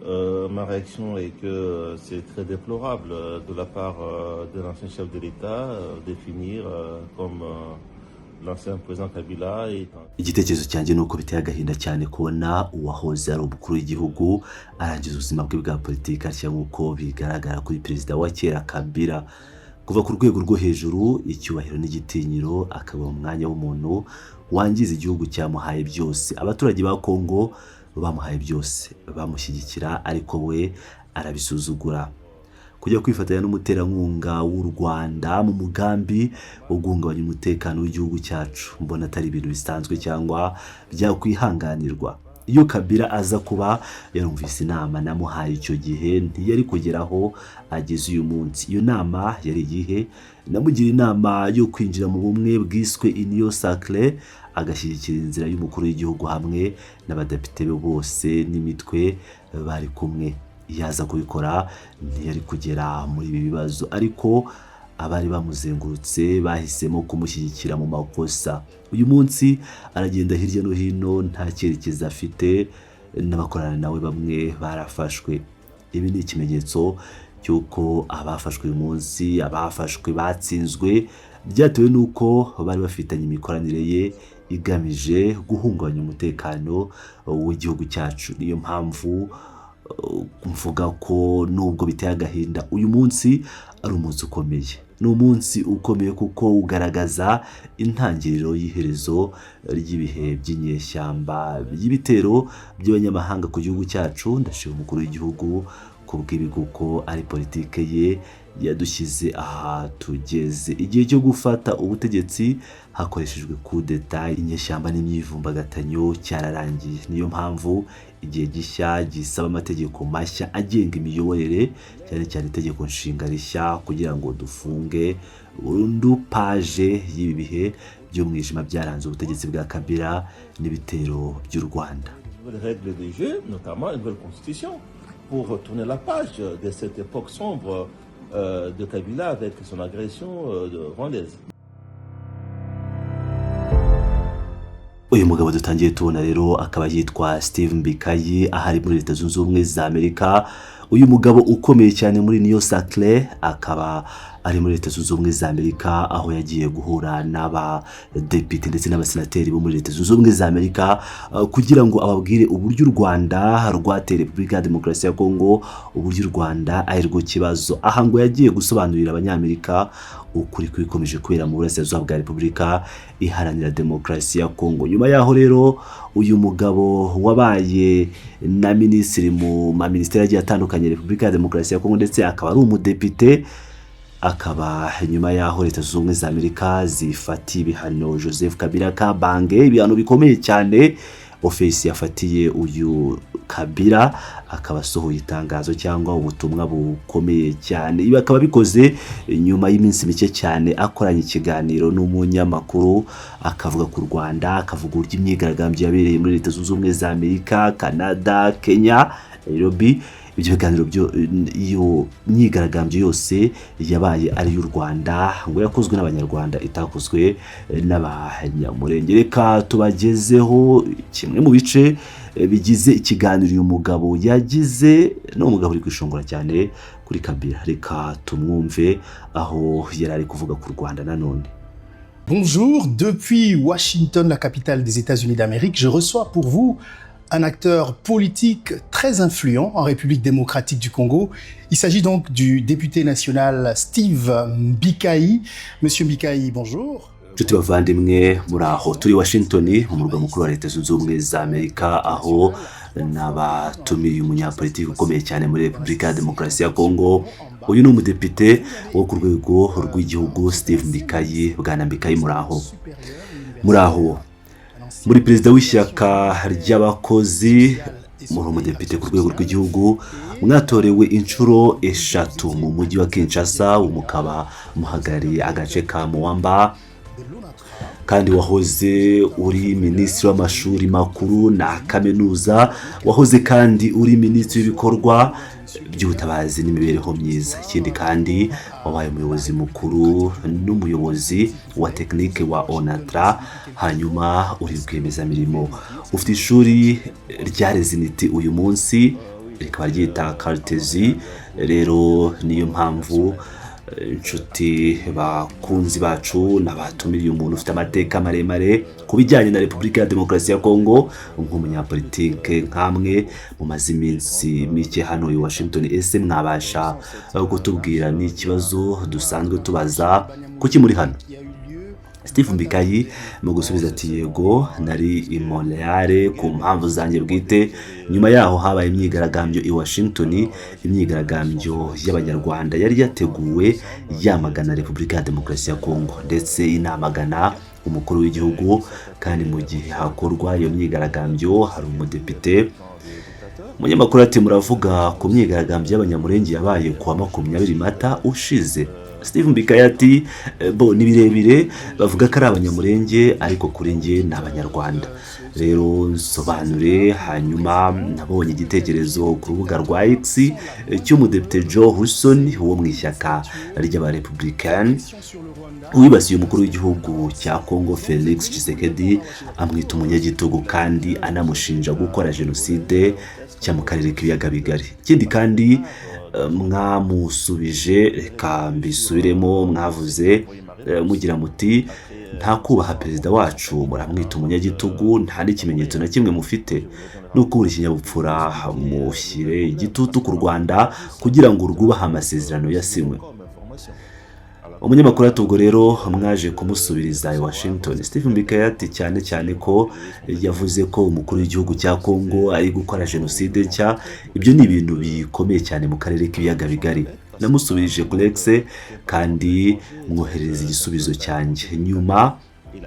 Ma réaction est que c'est très déplorable de la part de l'ancien chef de l'État définir comme l'ancien président Kabila. Igitekerezo cyanjye nuko biteye agahinda cyane kubona uwahoze ari umukuru w'igihugu arangiza ubuzima bwe bwa politiki cyangwa uko bigaragara kuri perezida wa kera Kabila kuva ku rwego rwo hejuru icyubahiro n'igitinyiro akaba umwanya w'umuntu wangiza igihugu cyamuhaye byose. Abaturage ba Kongo bamuhaye byose bamushyigikira ariko we arabisuzugura. Kujya kwifatanya n'umuterankunga w'u Rwanda mu mugambi wo guhungabanya umutekano w'igihugu cyacu mbona atari ibintu bisanzwe cyangwa byakwihanganirwa. Iyo Kabila aza kuba yarumvise inama namuhaye icyo gihe ntiyari kugeraho ageze uyu munsi. Iyo nama yari igihe namugira inama yo kwinjira mu bumwe bwiswe Union Sacrée agashyigikira inzira y'umukuru w'igihugu hamwe n'abadepite be bose n'imitwe bari kumwe. Yaza kubikora ntiyari kugera muri ibi bibazo ariko abari bamuzengurutse bahisemo kumushyigikira mu makosa. Uyu munsi aragenda hirya no hino nta cyerekezo afite n'abakorana nawe bamwe barafashwe. Ibi ni ikimenyetso cyuko abafashwe uyu munsi abafashwe batsinzwe byatewe nuko bari bafitanye imikoranire ye igamije guhungabanya umutekano w'igihugu cyacu. Niyo mpamvu mvuga ko nubwo biteye agahinda uyu munsi ari umunsi ukomeye. Ni umunsi ukomeye kuko ugaragaza intangiriro y'iherezo ry'ibihe by'inyeshyamba y'ibitero by'abanyamahanga ku gihugu cyacu. Ndashima umukuru w'igihugu kubw'ibiguko ari politike ye yadushyize aha tugeze. Igihe cyo gufata ubutegetsi hakoreshejwe kudeta inyeshyamba n'imyivumbagatanyo cyararangiye. Niyo mpamvu igihe gishya gisaba amategeko mashya agenga imiyoborere cyane cyane itegeko nshinga rishya kugira ngo dufunge burundu page y'ibi bihe by'umwijima byaranze ubutegetsi bwa Kabila n'ibitero by'u Rwanda. Règles du jeu, notamment une nouvelle constitution pour tourner la page de cette époque sombre de Kabila avec son agression rwandaise. Uyu mugabo dutangiye tubona rero akaba yitwa Steve Mbikayi ahari muri Leta Zunze Ubumwe za Amerika. Uyu mugabo ukomeye cyane muri Union Sacrée akaba ari muri Leta Zunze Ubumwe za Amerika aho yagiye guhura n'abadepite ndetse n'abasenateri bo muri Leta Zunze Ubumwe za Amerika kugira ngo ababwire uburyo u Rwanda rwateye Repubulika ya Demokarasi ya Kongo, uburyo u Rwanda ari rwo kibazo. Aha ngo yagiye gusobanurira abanyamerika ukuri kwikomeje kubera mu burasirazuba bwa Repubulika iharanira Demokarasi ya Kongo. Nyuma yaho rero uyu mugabo wabaye na minisitiri mu ministeri agiye atandukanye Repubulika ya Demokarasi ya Kongo ndetse akaba ari umudepite, akaba nyuma yaho Leta Zunze Ubumwe za Amerika zifatiye ibihano Joseph Kabila Kabange, ibihano bikomeye cyane. Ofisi yafatiye uyu Kabila akaba asohoye itangazo cyangwa ubutumwa bukomeye cyane. Ibi akaba bikoze nyuma y'iminsi mike cyane akoranye ikiganiro n'umunyamakuru akavuga ku Rwanda, akavuga uburyo imyigaragambyo yabereye muri Leta Zunze Ubumwe za Amerika, Canada, Kenya, Nairobi. Ibyo biganiro iyo myigaragambyo yose yabaye ari y'u Rwanda ngo yakozwe n'abanyarwanda itakozwe n'abanyamurenge. Reka tubagezeho kimwe mu bice bigize ikiganiro uyu mugabo yagize. No mugabo uri kwishongora cyane kuri Kabila. Reka tumwumve aho yarari kuvuga ku Rwanda nanone. Bonjour, depuis Washington, la capitale des États-Unis d'Amérique, je reçois pour vous un acteur politique très influent en République démocratique du Congo. Il s'agit donc du député national Steve Mbikayi. Monsieur Mbikayi, bonjour. Nshuti bavandimwe muraho, turi Washington mu murwa mukuru wa Leta Zunze Ubumwe za Amerika aho n'abatumiye umunyapolitiki ukomeye cyane muri Repubulika ya Demokarasi ya Kongo. Uyu ni umudepite wo ku rwego rw'igihugu Steve Mbikayi. Bwana Mbikayi muraho. Muri perezida w'ishyaka ry'abakozi muri umudepite ku rwego rw'igihugu mwatorewe inshuro 3 mu mujyi wa Kinshasa, umukaba muhagarariye agace ka Muwamba kandi wahoze uri minisitiri w'amashuri makuru na kaminuza, wahoze kandi uri minisitiri w'ibikorwa by'ubutabazi n'imibereho myiza. Ikindi kandi wabaye umuyobozi mukuru n'umuyobozi wa tekinike wa Onatra, hanyuma uri rwiyemezamirimo. Ufite ishuri rya Reziniti uyu munsi rikaba ryita Cartesi. Rero niyo mpamvu inshuti bakunzi bacu nabatumiriye umuntu ufite amateka maremare ku bijyanye na Repubulika ya Demokarasi ya Kongo nk'umunyapolitike nkamwe mumaze iminsi mike hano i Washington. Ese mwabasha kutubwira n'ikibazo dusanzwe tubaza kuki muri hano? Steve Mbikayi mu gusubiza ati yego nari i Montreal ku mpamvu zanjye bwite. Nyuma yaho habaye imyigaragambyo i Washington, imyigaragambyo y'abanyarwanda yari yateguwe yamagana Repubulika ya Demokarasi ya Kongo ndetse inamagana umukuru w'igihugu. Kandi mu gihe hakorwa iyo myigaragambyo hari umudepite. Umunyamakuru ati muravuga ku myigaragambyo y'abanyamurenge yabaye kuwa 20 Mata ushize? Steve Mbikayi ati bo ni birebire, bavuga ko ari abanyamurenge ariko kuri nge ni abanyarwanda. Rero nsobanure. Hanyuma nabonye igitekerezo ku rubuga rwa X cy'umudepite Joe Husson wo mu ishyaka ry'abarepublican wibasiye umukuru w'igihugu cya Kongo Felix Tshisekedi, amwita umunyagitugu kandi anamushinja gukora jenoside cya mu karere k'ibiyaga bigari. Ikindi kandi mwamusubije, reka mbisubiremo, mwavuze mugira muti nta kubaha perezida wacu, muramwita umunyagitugu, nta n'ikimenyetso na kimwe mufite. Nuko buri kinyabupfura mushyire igitutu ku Rwanda kugira ngo rwubahe amasezerano yasinywe. Umunyamakuru atubwo rero mwaje kumusubiriza i Washington. Steve Mbikayi ati cyane ko yavuze ko umukuru w'igihugu cya Kongo ari gukora jenoside nshya. Ibyo ni ibintu bikomeye cyane mu karere k'ibiyaga bigari. Namusubirije Grex kandi mwohereza igisubizo cyanjye. Nyuma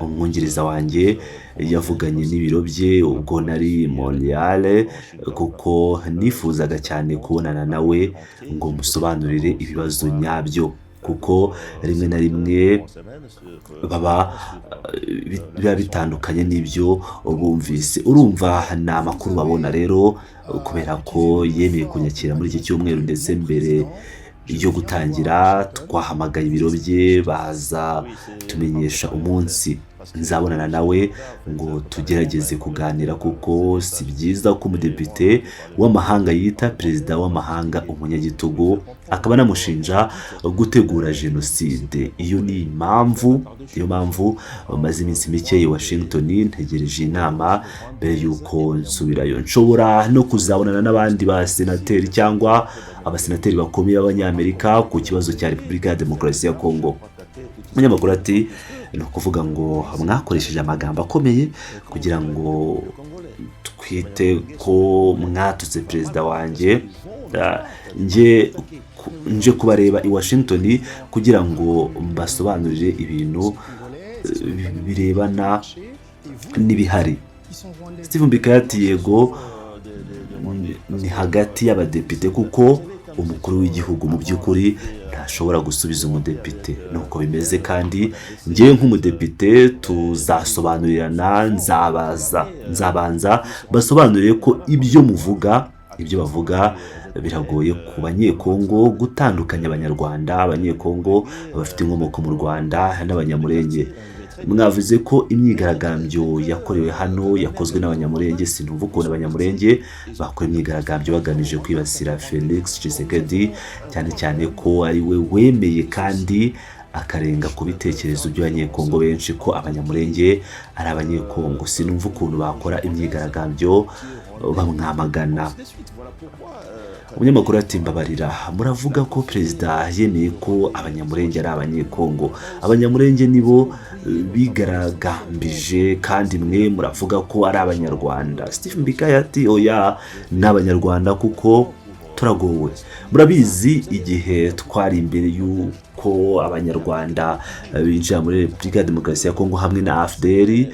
umwungiriza wanjye yavuganye n'ibiro bye ubwo nari Montreal kuko nifuzaga cyane kubonana nawe ngo musobanurire ibibazo nyabyo, kuko rimwe na rimwe biba bitandukanye n'ibyo bumvise. Urumva ni amakuru babona rero, kubera ko yemeye kunyakira muri iki cyumweru ndetse mbere yo gutangira twahamagaye ibiro bye baza tumenyesha umunsi nzabonana nawe ngo tugerageze kuganira, kuko si byiza ko umudepite w'amahanga yita perezida w'amahanga umunyagitugu akaba anamushinja gutegura jenoside. Iyo mpamvu maze iminsi mike i Washington ntegereje inama mbere y'uko nsubirayo. Nshobora no kuzabonana n'abandi basenateri cyangwa abasenateri bakomeye b'abanyamerika ku kibazo cya Repubulika ya Demokarasi ya Kongo. Umunyamakuru ati ni ukuvuga ngo mwakoresheje amagambo akomeye kugira ngo twite ko mwatutse perezida wanjye. nje kubareba i Washington kugira ngo mbasobanurire ibintu birebana n'ibihari. Steve Mbikayi ati yego ni hagati y'abadepite kuko umukuru w'igihugu mu by'ukuri ntashobora gusubiza umudepite. Nuko bimeze kandi ngiye nk'umudepite tuzasobanurirana, nzabanza basobanuriye ko ibyo bavuga biragoye ku banyekongo gutandukanya abanyekongo bafite inkomoko mu Rwanda n'abanyamurenge. Mwavuze ko imyigaragambyo yakorewe hano yakozwe n'abanyamurenge. Sinumva ukuntu abanyamurenge bakora imyigaragambyo bagamije kwibasira Felix Tshisekedi, cyane ko ari we wemeye kandi akarenga ku bitekerezo by'abanyekongo benshi ko abanyamurenge ari abanyekongo. Sinumva ukuntu bakora imyigaragambyo bamwamagana. Umunyamakuru ati mbabarira, muravuga ko perezida yemeye ko abanyamurenge ari abanyekongo. Abanyamurenge nibo bigaragambije kandi mwe muravuga ko ari abanyarwanda. Steve Mbikayi ati oya, ni abanyarwanda kuko turagowe. Murabizi igihe twari imbere y'uko abanyarwanda binjira muri Repubulika ya Demokarasi ya Kongo hamwe na AFDL,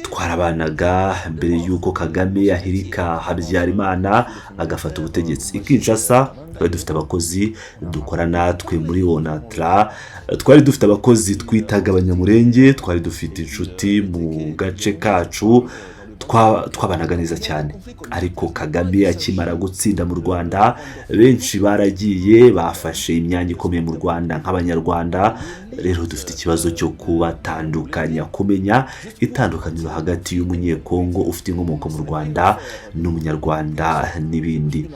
twarabanaga mbere y'uko Kagame yahirika Habyarimana agafata ubutegetsi. Kinshasa twari dufite abakozi dukora natwe muri Onatra, twari dufite abakozi twitaga abanyamurenge, twari dufite inshuti mu gace kacu, twabanaga neza cyane. Ariko Kagame akimara gutsinda mu Rwanda, benshi baragiye bafashe imyanya ikomeye mu Rwanda nk'abanyarwanda, rero dufite ikibazo cyo kubatandukanya, kumenya itandukaniro hagati y'umunyekongo ufite inkomoko mu Rwanda n'umunyarwanda n'ibindi.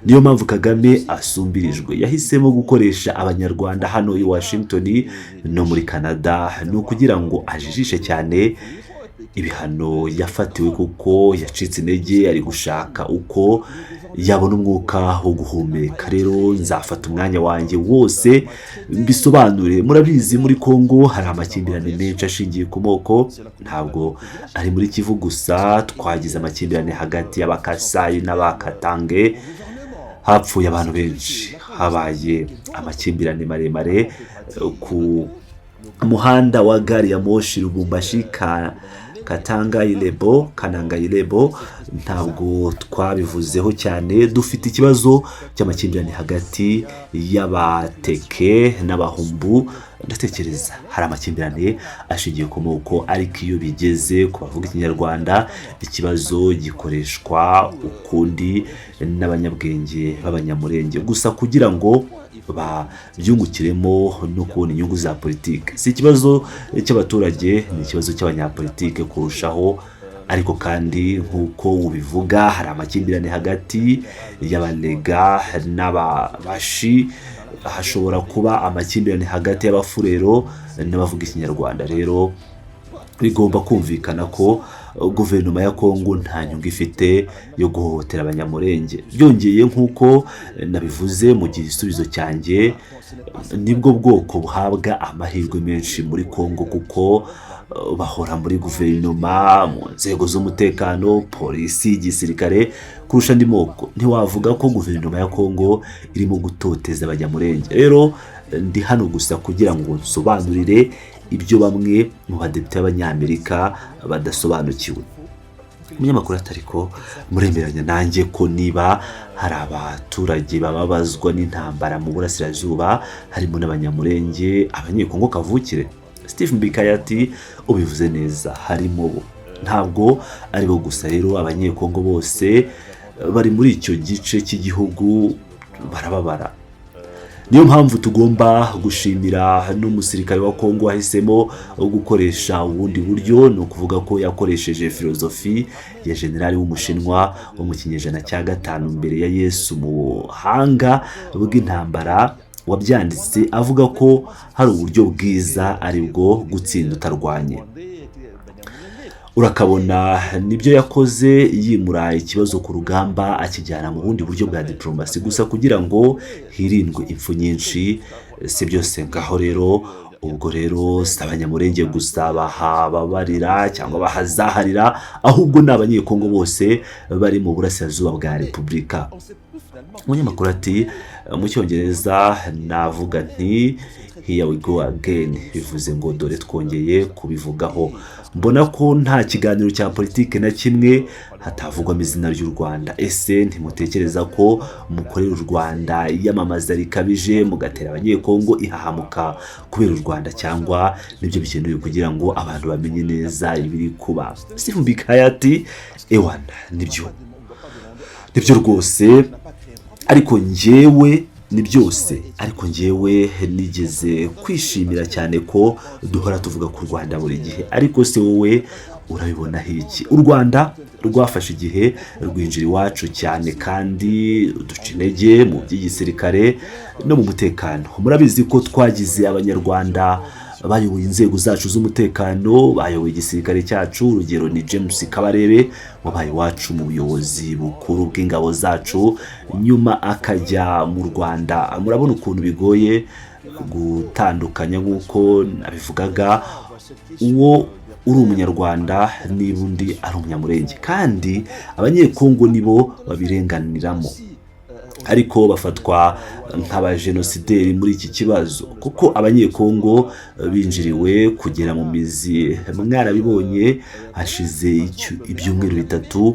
Niyo mpamvu Kagame asumbirijwe, yahisemo gukoresha abanyarwanda hano i Washington no muri Canada, ni ukugira ngo ajijishe cyane ibihano yafatiwe kuko yacitse intege, ari gushaka uko yabona umwuka wo guhumeka. Rero nzafata umwanya wanjye wose mbisobanure. Murabizi muri Kongo hari amakimbirane menshi ashingiye ku moko, ntabwo ari muri Kivu gusa. Twagize amakimbirane hagati y'Abakasayi n'Abakatange, hapfuye abantu benshi, habaye amakimbirane maremare ku muhanda wa gari ya moshi Lubumbashi Katanga Ilebo, Kananga Ilebo, ntabwo twabivuzeho cyane. Dufite ikibazo cy'amakimbirane hagati y'Abateke n'Abahumbu. Ndatekereza hari amakimbirane ashingiye ku moko, ariko iyo bigeze ku bavuga ikinyarwanda ikibazo gikoreshwa ukundi n'abanyabwenge b'abanyamurenge gusa kugira ngo babyungukiremo no kubona inyungu za politiki. Si ikibazo cy'abaturage, ni ikibazo cy'abanyapolitike kurushaho. Ariko kandi nk'uko ubivuga hari amakimbirane hagati y'Abalega n'Ababashi, hashobora kuba amakimbirane hagati y'Abafurero n'abavuga ikinyarwanda. Rero bigomba kumvikana ko guverinoma ya Kongo nta nyungu ifite yo guhohotera abanyamurenge. Byongeye nk'uko nabivuze mu gisubizo cyanjye, nibwo bwoko buhabwa amahirwe menshi muri Kongo kuko bahora muri guverinoma, mu nzego z'umutekano, polisi, igisirikare kurusha andi moko. Ntiwavuga ko guverinoma ya Kongo irimo gutoteza abanyamurenge. Rero ndi hano gusa kugira ngo nsobanurire ibyo bamwe mu badepite b'Abanyamerika badasobanukiwe. Umunyamakuru atariko muremeranya nanjye ko niba hari abaturage bababazwa n'intambara mu burasirazuba harimo n'abanyamurenge, abanyekongo kavukire. Steve Mbikayati ubivuze neza, harimo bo, ntabwo ari bo gusa. Rero abanyekongo bose bari muri icyo gice cy'igihugu barababara. Niyo mpamvu tugomba gushimira n'umusirikare wa Kongo wahisemo gukoresha ubundi buryo, no kuvuga ko yakoresheje filozofi ya generali w'umushinwa wo mu kinyejana cya 5 mbere ya Yesu mu buhanga bw'intambara, wabyanditse avuga ko hari uburyo bwiza ari bwo gutsinda utarwanye. Urakabona nibyo yakoze, yimura ikibazo ku rugamba akijyana mu bundi buryo bwa diplomasi gusa kugira ngo hirindwe impfu nyinshi. Si byose ngaho rero, ubwo rero si abanyamurenge gusa bahababarira cyangwa bahazaharira, ahubwo n'abanyekongo bose bari mu burasirazuba bwa Repubulika. Umunyamakuru ati mu Cyongereza navuga nti here we go again, bivuze ngo dore twongeye kubivugaho. Mbona ko nta kiganiro cya politike na kimwe hatavugwamo izina ry'u Rwanda. Ese ntimutekereza ko mukorera u Rwanda iyamamaza rikabije, mugatera abanyekongo ihahamuka kubera u Rwanda, cyangwa nibyo bikenewe kugira ngo abantu bamenye neza ibiri kuba? Steve Mbikayati ewana, nibyo rwose. Ariko njyewe ni byose, ariko njyewe nigeze kwishimira cyane ko duhora tuvuga ku Rwanda buri gihe. Ariko se wowe urabibona iki? U Rwanda rwafashe igihe rwinjira iwacu cyane kandi duca intege mu by'igisirikare no mu mutekano. Murabizi ko twagize abanyarwanda bayoboye inzego zacu z'umutekano, bayoboye igisirikare cyacu. Urugero ni James Kabarebe wabaye iwacu mu buyobozi bukuru bw'ingabo zacu, nyuma akajya mu Rwanda. Murabona ukuntu bigoye gutandukanya nk'uko nabivugaga uwo uri umunyarwanda niba undi ari umunyamurenge, kandi abanyekongo nibo babirenganiramo. Ariko bafatwa nk'abajenosideri muri iki kibazo kuko abanyekongo binjiriwe kugera mu mizi. Mwarabibonye hashize ibyumweru 3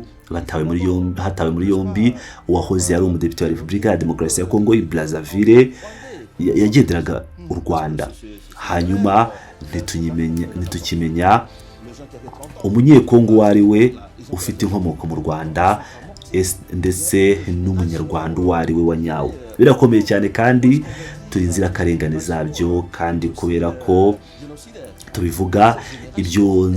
hatawe muri yombi uwahoze ari umudepite wa Repubulika ya Demokarasi ya Kongo i Brazzaville, yagenderaga u Rwanda. Hanyuma ntitukimenya umunyekongo wari we ufite inkomoko mu Rwanda ndetse n'umunyarwanda uwo ari we wa nyawo. Birakomeye cyane kandi turi inzirakarengane zabyo, kandi kubera ko tubivuga ibyo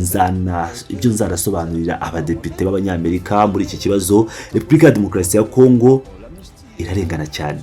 nzanasobanurira abadepite b'abanyamerika muri iki kibazo. Repubulika ya Demokarasi ya Kongo irarengana cyane,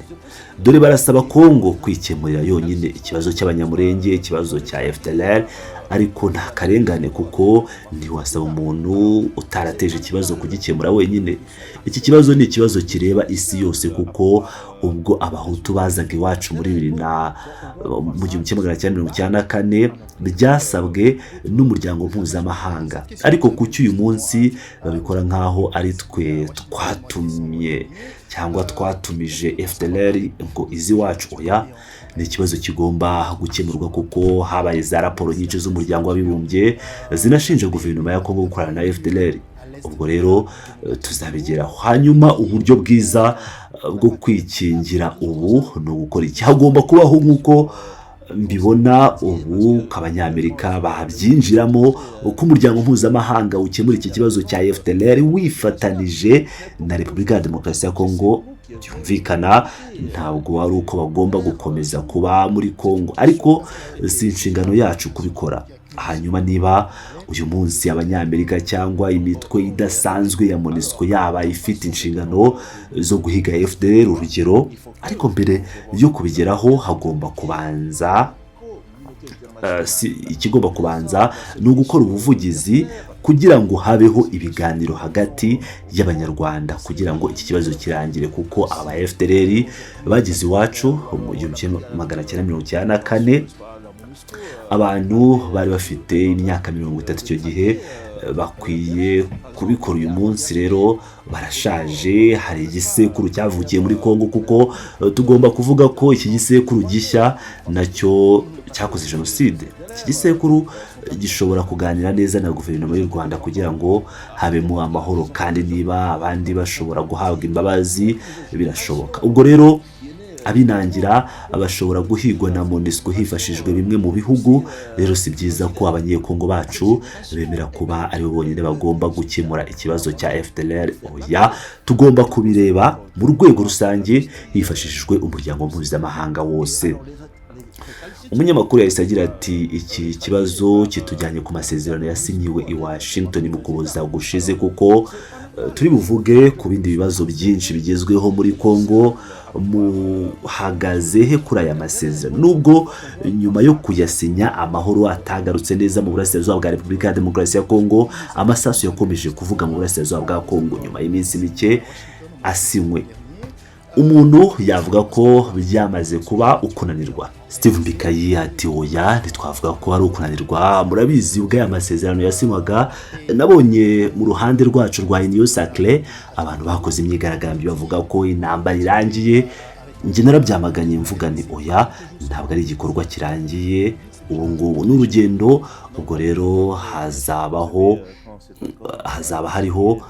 dore barasaba Kongo kwikemurira yonyine ikibazo cy'abanyamurenge, ikibazo cya FDLR, ariko nta karengane kuko ntiwasaba umuntu utarateje ikibazo kugikemura wenyine. Iki kibazo ni ikibazo kireba isi yose, kuko ubwo abahutu bazaga iwacu muri 1994 byasabwe n'umuryango mpuzamahanga, ariko kuki uyu munsi babikora nkaho ari twe twatumye cyangwa twatumije FDLR ngo izi wacu? Oya, ni ikibazo kigomba gukemurwa kuko habaye za raporo nyinshi z'umuryango w'abibumbye zinashinja guverinoma ya Kongo gukorana na FDLR. Ubwo rero tuzabigeraho. Hanyuma uburyo bwiza bwo kwikingira ubu ni ugukora iki? Hagomba kubaho nk'uko mbibona ubu k'abanyamerika babyinjiramo, uko umuryango mpuzamahanga ukemura iki kibazo cya FDLR wifatanije na Repubulika ya Demokarasi ya Kongo. Byumvikana ntabwo ari uko bagomba gukomeza kuba muri Kongo, ariko si inshingano yacu kubikora. Hanyuma niba uyu munsi abanyamerika cyangwa imitwe idasanzwe ya MONUSCO yaba ifite inshingano zo guhiga FDLR urugero, ariko mbere yo kubigeraho hagomba kubanza ikigomba kubanza ni ugukora ubuvugizi kugira ngo habeho ibiganiro hagati y'abanyarwanda kugira ngo iki kibazo kirangire, kuko aba FDLR bagize iwacu mu 1994 abantu bari bafite imyaka 30 icyo gihe, bakwiye kubikora uyu munsi. Rero barashaje, hari igisekuru cyavukiye muri Kongo, kuko tugomba kuvuga ko iki gisekuru gishya nacyo cyakoze jenoside. Iki gisekuru gishobora kuganira neza na guverinoma y'u Rwanda kugira ngo habemo amahoro, kandi niba abandi bashobora guhabwa imbabazi birashoboka. Ubwo rero abinangira bashobora guhigwa na MONUSCO hifashishijwe bimwe mu bihugu. Rero si byiza ko abanyekongo bacu bemera kuba ari bo bonyine bagomba gukemura ikibazo cya FDLR. Oya, tugomba kubireba mu rwego rusange hifashishijwe umuryango mpuzamahanga wose. Umunyamakuru yahise agira ati iki kibazo kitujyanye ku masezerano yasinyiwe i Washington mu Kuboza gushize, kuko turi buvuge ku bindi bibazo byinshi bigezweho muri Kongo. Muhagaze he kuri aya masezerano? Nubwo nyuma yo kuyasinya amahoro atagarutse neza mu burasirazuba bwa Repubulika ya Demokarasi ya Kongo, amasasu yakomeje kuvuga mu burasirazuba bwa Kongo nyuma y'iminsi mike asinywe. Umuntu yavuga ko byamaze kuba ukunanirwa. Steve Mbikayi ati oya, ntitwavuga ko ari ukunanirwa. Murabizi ubwo aya masezerano yasinywaga, nabonye mu ruhande rwacu rwa Union Sacré abantu bakoze imyigaragambyo bavuga ko intambara irangiye. Nje narabyamaganye mvuga ni oya, ntabwo ari igikorwa kirangiye, ubu ngubu n'urugendo. Ubwo rero hazaba hariho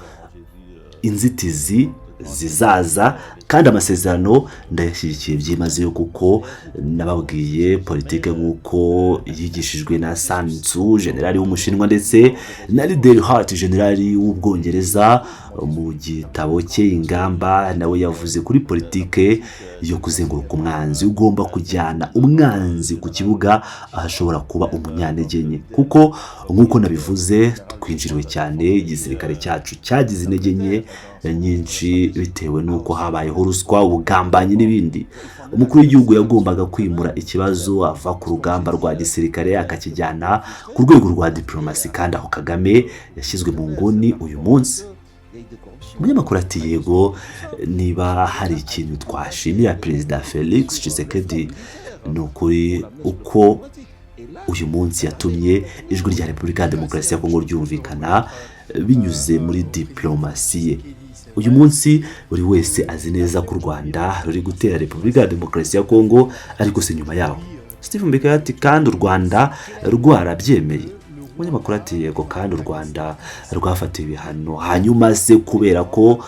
inzitizi zizaza, kandi amasezerano ndayashyigikiye byimazeyo, kuko nababwiye politike nk'uko yigishijwe na Sun Tzu, generali w'umushinwa, ndetse na Liddell Hart, generali w'ubwongereza, mu gitabo cye Ingamba. Nawe yavuze kuri politike yo kuzenguruka umwanzi. Ugomba kujyana umwanzi ku kibuga ahashobora kuba umunyantege nke, kuko nk'uko nabivuze twinjiriwe cyane. Igisirikare cyacu cyagize intege nke nyinshi bitewe n'uko habayeho ruswa, ubugambanyi n'ibindi. Umukuru w'igihugu yagombaga kwimura ikibazo ava ku rugamba rwa gisirikare akakijyana ku rwego rwa diplomasi, kandi aho Kagame yashyizwe mu nguni uyu munsi. Umunyamakuru ati yego, niba hari ikintu twashimira Perezida Felix Tshisekedi ni ukuri uko uyu munsi yatumye ijwi rya Repubulika ya Demokarasi ya Kongo ryumvikana binyuze muri diplomasi ye. Uyu munsi buri wese azi neza ko u Rwanda ruri gutera Repubulika ya Demokarasi ya Kongo, ariko se nyuma yaho Steve Mbikayi ati kandi u Rwanda rwarabyemeye. Umunyamakuru ati yego, kandi u Rwanda rwafatiwe ibihano. Hanyuma se kubera ko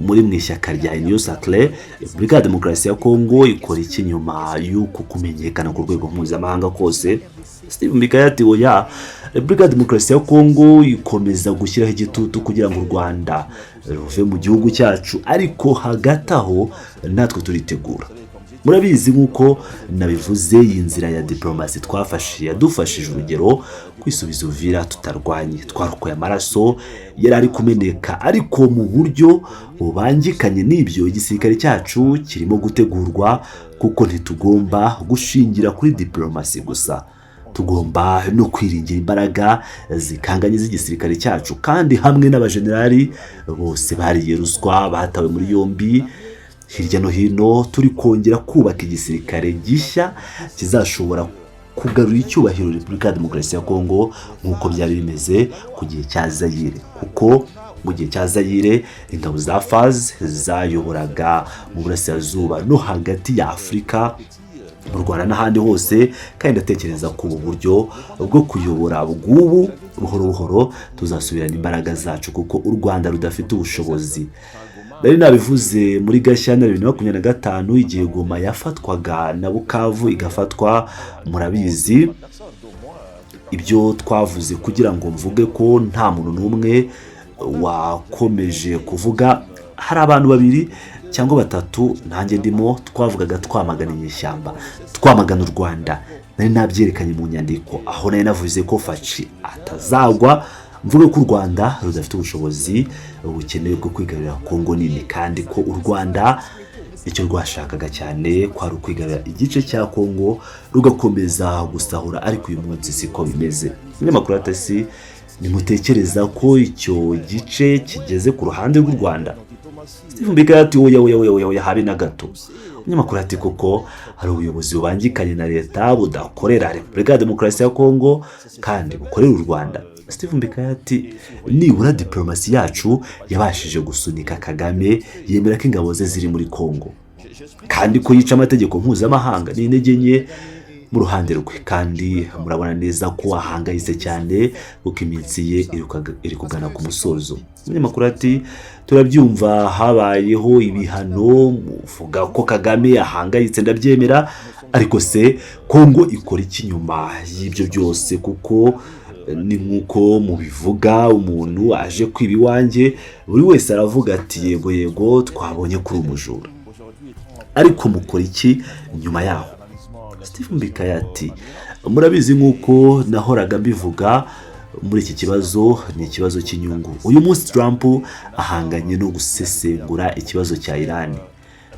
muri mu ishyaka rya Union Sacré Repubulika ya Demokarasi ya Kongo ikora iki nyuma y'uko kumenyekana ku rwego mpuzamahanga kose? Steve Mbikayi ati oya, Repubulika ya Demokarasi ya Kongo ikomeza gushyiraho igitutu kugira ngo u Rwanda ruve mu gihugu cyacu, ariko hagati aho natwe turitegura. murabizi nk'uko nabivuze iyi nzira ya diplomasi twafashe yadufashije urugero kwisubiza Uvira tutarwanye, twarokoye amaraso yari ari kumeneka, ariko mu buryo bubangikanye n'ibyo igisirikare cyacu kirimo gutegurwa, kuko ntitugomba gushingira kuri diplomasi gusa, tugomba no kwiringira imbaraga zikanganye z'igisirikare cyacu, kandi hamwe n'abajenerali bose bariye ruswa batawe muri yombi hirya no hino, turi kongera kubaka igisirikare gishya kizashobora kugarura icyubahiro Repubulika ya Demokarasi ya Kongo nk'uko byari bimeze ku gihe cya Zaire, kuko mu gihe cya Zaire ingabo za FARDC zayoboraga mu burasirazuba no hagati ya Afurika, mu Rwanda n'ahandi hose, kandi ndatekereza ko ubu buryo bwo kuyobora bw'ubu buhoro buhoro tuzasubirana imbaraga zacu, kuko u Rwanda rudafite ubushobozi. Nari nabivuze muri Gashyantare 2025 igihe Goma yafatwaga na Bukavu igafatwa, murabizi ibyo twavuze kugira ngo mvuge ko nta muntu n'umwe wakomeje kuvuga. Hari abantu babiri cyangwa batatu nanjye ndimo twavugaga twamagana inyeshyamba, twamagana u Rwanda. Nari nabyerekanye mu nyandiko aho nari navuze ko Faci atazagwa, mvuge ko u Rwanda rudafite ubushobozi bukenewe bwo kwigarurira Kongo nini, kandi ko u Rwanda icyo rwashakaga cyane kwari ukwigarurira igice cya Kongo rugakomeza gusahura, ariko uyu munsi siko bimeze. Umunyamakuru atasi nimutekereza ko icyo gice kigeze ku ruhande rw'u Rwanda? Steve Mbika ati oya habe na gato. Umunyamakuru ati koko hari ubuyobozi bubangikanye na leta budakorera Repubulika ya Demokarasi ya Kongo kandi bukorera u Rwanda. Steve Mbika ati nibura diplomasi yacu yabashije gusunika Kagame yemera ko ingabo ze ziri muri Kongo, kandi ko yica amategeko mpuzamahanga ni intege nke mu ruhande rwe, kandi murabona neza ko ahangayitse cyane kuko iminsi ye iri kugana ku musozo. Umunyamakuru ati turabyumva habayeho ibihano, muvuga ko Kagame ahangayitse, ndabyemera, ariko se Kongo ikora iki nyuma y'ibyo byose? Kuko ni nk'uko mubivuga, umuntu aje kwiba iwanjye buri wese aravuga ati yego twabonye kuri umujura, ariko mukora iki nyuma yaho? Steve Mbika ati murabizi nk'uko nahoraga mbivuga, muri iki kibazo ni ikibazo cy'inyungu. Uyu munsi Trump ahanganye no gusesengura ikibazo cya Iran,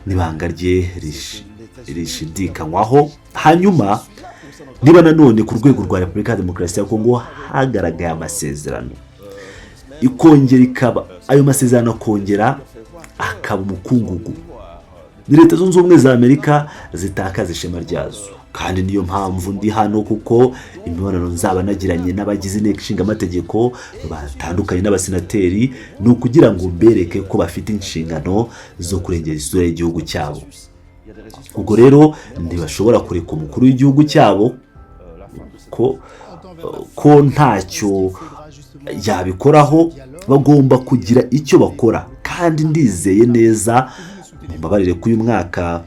n'ibanga rye rishidikanywaho. Hanyuma niba nanone ku rwego rwa Repubulika ya Demokarasi ya Kongo hagaragaye amasezerano, ikongera ikaba ayo masezerano akongera akaba umukungugu, ni Leta Zunze Ubumwe za Amerika zitakaza ishema ryazo. Kandi niyo mpamvu ndi hano, kuko imibonano nzaba nagiranye n'abagize inteko ishinga amategeko batandukanye n'abasenateri ni ukugira ngo mbereke ko bafite inshingano zo kurengera isura y'igihugu cyabo. Ubwo rero ntibashobora kureka umukuru w'igihugu cyabo ko ntacyo yabikoraho, bagomba kugira icyo bakora. Kandi ndizeye neza mbabarire ko uyu mwaka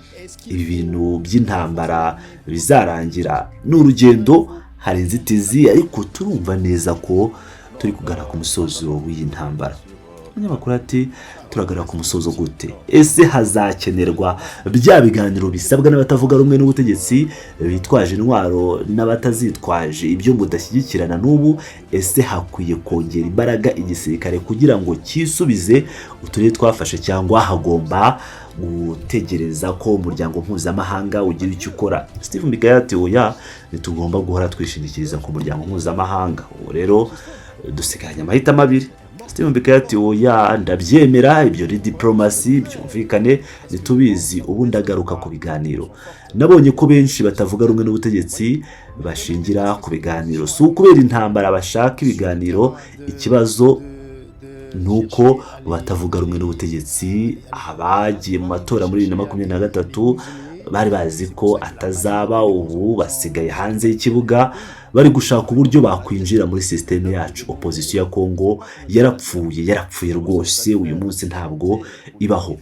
ibi bintu by'intambara bizarangira. N'urugendo hari inzitizi, ariko turumva neza ko turi kugana ku musozo w'iyi ntambara. Umunyamakuru ati turagana ku musozo gute? Ese hazakenerwa bya biganiro bisabwa n'abatavuga rumwe n'ubutegetsi, bitwaje intwaro n'abatazitwaje ibyo mudashyigikirana n'ubu? Ese hakwiye kongera imbaraga igisirikare kugira ngo cyisubize uturere twafashe, cyangwa hagomba gutegereza ko umuryango mpuzamahanga ugira icyo ukora? Steve Mbika ati oya, ntitugomba guhora twishingikiriza ku muryango mpuzamahanga. Ubu rero dusigaranye amahitamo abiri. Steve Mbika ati oya, ndabyemera, ibyo ni diplomasi, byumvikane, nitubizi. Ubu ndagaruka ku biganiro. Nabonye ko benshi batavuga rumwe n'ubutegetsi bashingira ku biganiro, si ukubera intambara bashaka ibiganiro. Ikibazo nuko batavuga rumwe n'ubutegetsi. Abagiye mu matora muri 2023 bari bazi ko atazaba, ubu basigaye hanze y'ikibuga bari gushaka uburyo bakwinjira muri system yacu. Opposition ya Kongo yarapfuye rwose, uyu munsi ntabwo ibaho.